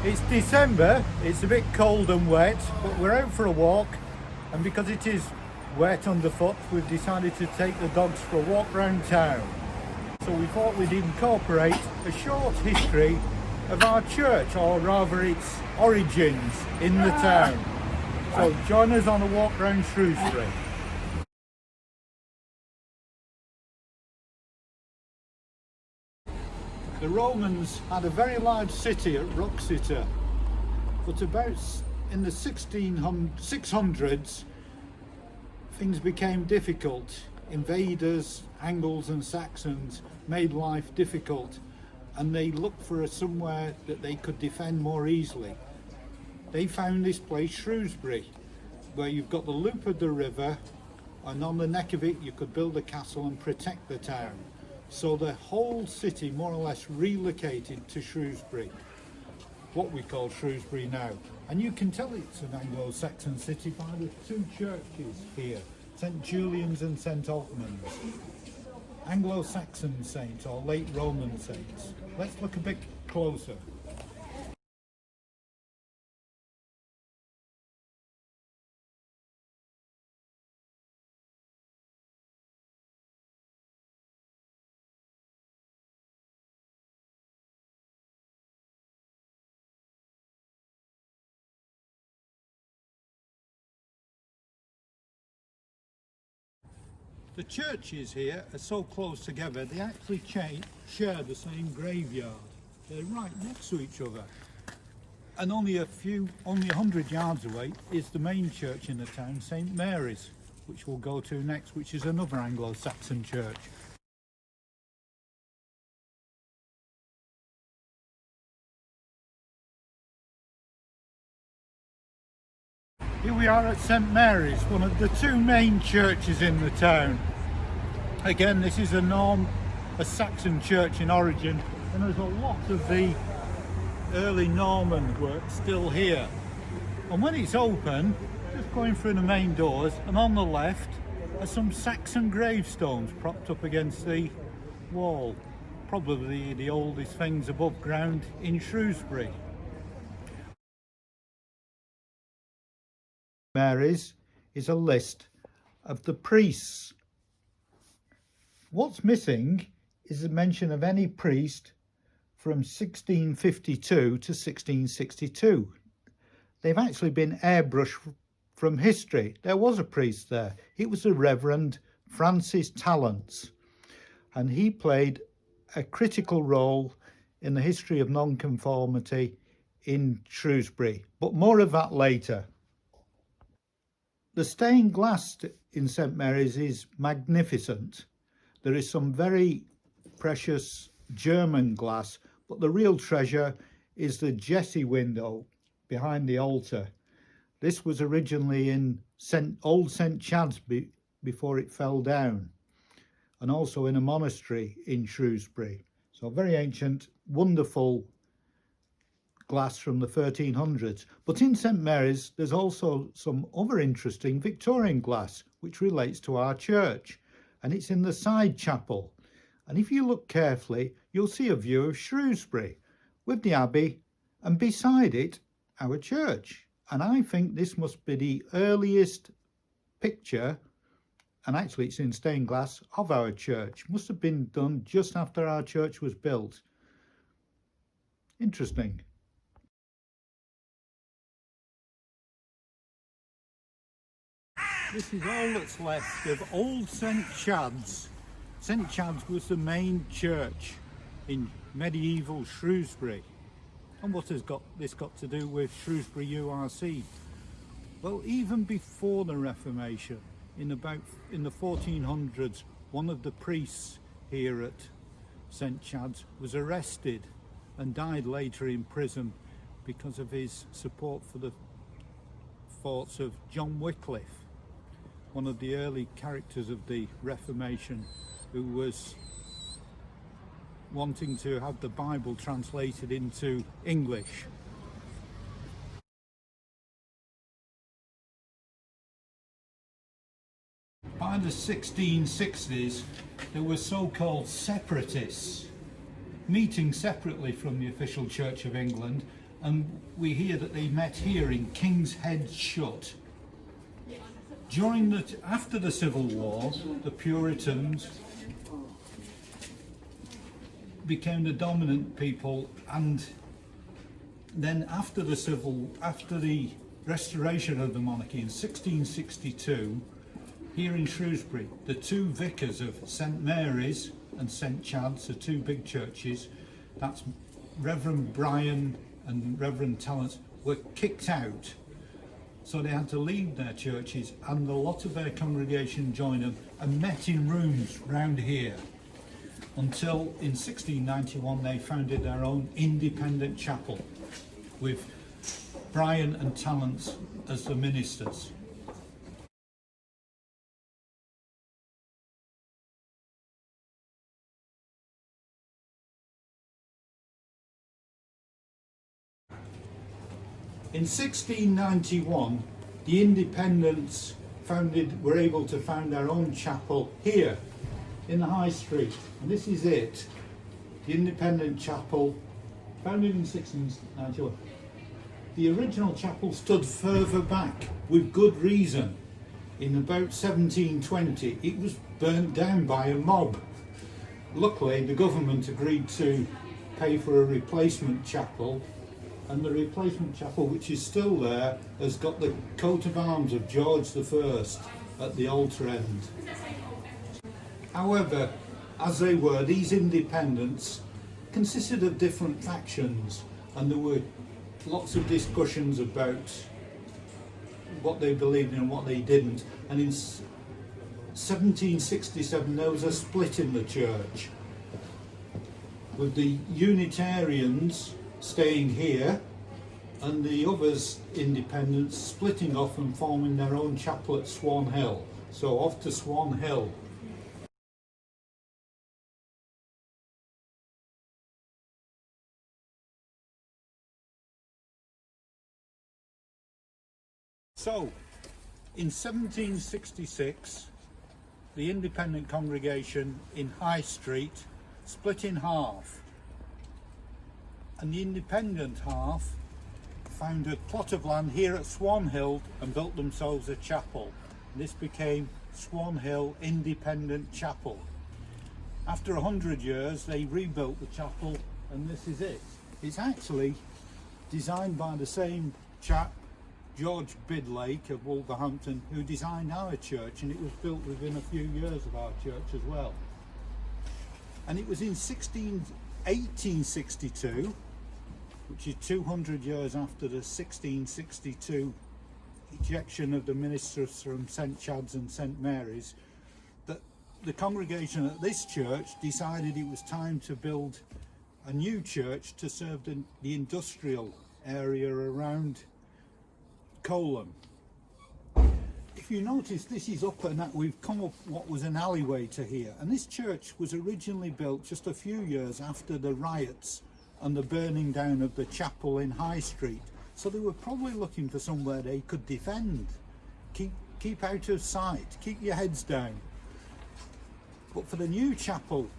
It's December, it's a bit cold and wet, but we're out for a walk, and because it is wet underfoot, we've decided to take the dogs for a walk round town. So we thought we'd incorporate a short history of our church, or rather its origins in the town. So join us on a walk round Shrewsbury. The Romans had a very large city at Wroxeter, but about in the 600s things became difficult. Invaders, Angles and Saxons made life difficult, and they looked for somewhere that they could defend more easily. They found this place, Shrewsbury, where you've got the loop of the river, and on the neck of it you could build a castle and protect the town. So the whole city more or less relocated to Shrewsbury, what we call Shrewsbury now. And you can tell it's an Anglo-Saxon city by the two churches here, St Julian's and St Altman's. Anglo-Saxon saints or late Roman saints. Let's look a bit closer. The churches here are so close together, they actually share the same graveyard. They're right next to each other. And only 100 yards away is the main church in the town, St Mary's, which we'll go to next, which is another Anglo-Saxon church. Here we are at St Mary's, one of the two main churches in the town. Again, this is a Saxon church in origin, and there's a lot of the early Norman work still here. And when it's open, just going through the main doors, and on the left are some Saxon gravestones propped up against the wall. Probably the oldest things above ground in Shrewsbury. Mary's is a list of the priests. What's missing is a mention of any priest from 1652 to 1662. They've actually been airbrushed from history. There was a priest there. It was the Reverend Francis Talents, and he played a critical role in the history of nonconformity in Shrewsbury, but more of that later. The stained glass in St Mary's is magnificent. There is some very precious German glass, but the real treasure is the Jesse window behind the altar. This was originally in old St Chad's before it fell down, and also in a monastery in Shrewsbury. So very ancient, wonderful glass from the 1300s. But in St Mary's there's also some other interesting Victorian glass which relates to our church, and it's in the side chapel, and if you look carefully you'll see a view of Shrewsbury with the abbey, and beside it our church. And I think this must be the earliest picture, and actually it's in stained glass, of our church. Must have been done just after our church was built. Interesting. This is all that's left of old St Chad's. St Chad's was the main church in medieval Shrewsbury. And what has this got to do with Shrewsbury URC? Well, even before the Reformation, in the 1400s, one of the priests here at St Chad's was arrested and died later in prison because of his support for the thoughts of John Wycliffe, one of the early characters of the Reformation, who was wanting to have the Bible translated into English. By the 1660s, there were so-called separatists meeting separately from the official Church of England, and we hear that they met here in King's Head Shut. After the Civil War, the Puritans became the dominant people, and then after the restoration of the monarchy in 1662, here in Shrewsbury, the two vicars of St Mary's and St Chad's, the two big churches, that's Reverend Bryan and Reverend Talent, were kicked out. So they had to leave their churches, and a lot of their congregation joined them and met in rooms round here, until in 1691 they founded their own independent chapel with Bryan and Talent as the ministers. In 1691, the independents were able to found their own chapel here in the High Street, and this is it, the independent chapel, founded in 1691. The original chapel stood further back with good reason. In about 1720, it was burnt down by a mob. Luckily, the government agreed to pay for a replacement chapel, and the replacement chapel, which is still there, has got the coat of arms of George I at the altar end. However, as they were, these independents consisted of different factions, and there were lots of discussions about what they believed in and what they didn't. And in 1767 there was a split in the church, with the Unitarians staying here and the others, independents, splitting off and forming their own chapel at Swan Hill. So off to Swan Hill. So, in 1766, the independent congregation in High Street split in half, and the independent half found a plot of land here at Swan Hill and built themselves a chapel. And this became Swan Hill Independent Chapel. After 100 years, they rebuilt the chapel, and this is it. It's actually designed by the same chap, George Bidlake of Wolverhampton, who designed our church, and it was built within a few years of our church as well. And it was in 1862, which is 200 years after the 1662 ejection of the ministers from St Chad's and St Mary's, that the congregation at this church decided it was time to build a new church to serve the industrial area around Colham. If you notice, this is up and we've come up what was an alleyway to here, and this church was originally built just a few years after the riots and the burning down of the chapel in High Street. So they were probably looking for somewhere they could defend, keep out of sight, keep your heads down. But for the new chapel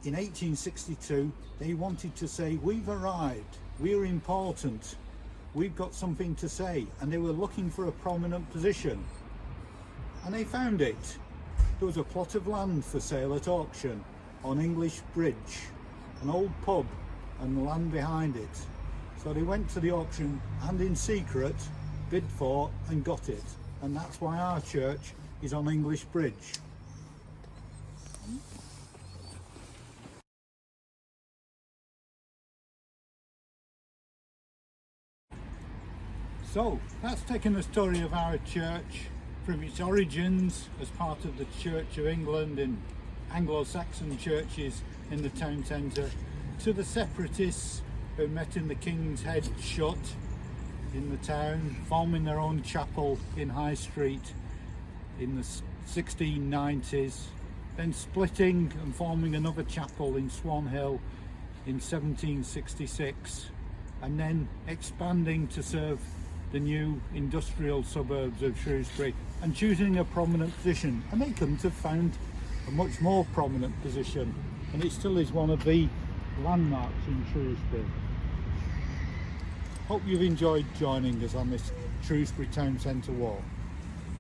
in 1862, they wanted to say, we've arrived, we're important, we've got something to say, and they were looking for a prominent position, and they found it. There was a plot of land for sale at auction on English Bridge, an old pub and the land behind it. So they went to the auction and in secret bid for and got it, and that's why our church is on English Bridge. So that's taken the story of our church from its origins as part of the Church of England and Anglo-Saxon churches in the town centre, to the separatists who met in the King's Head Shut in the town, forming their own chapel in High Street in the 1690s, then splitting and forming another chapel in Swan Hill in 1766, and then expanding to serve the new industrial suburbs of Shrewsbury and choosing a prominent position. And they couldn't have found a much more prominent position, and it still is one of the landmarks in Shrewsbury. Hope you've enjoyed joining us on this Shrewsbury Town Centre walk.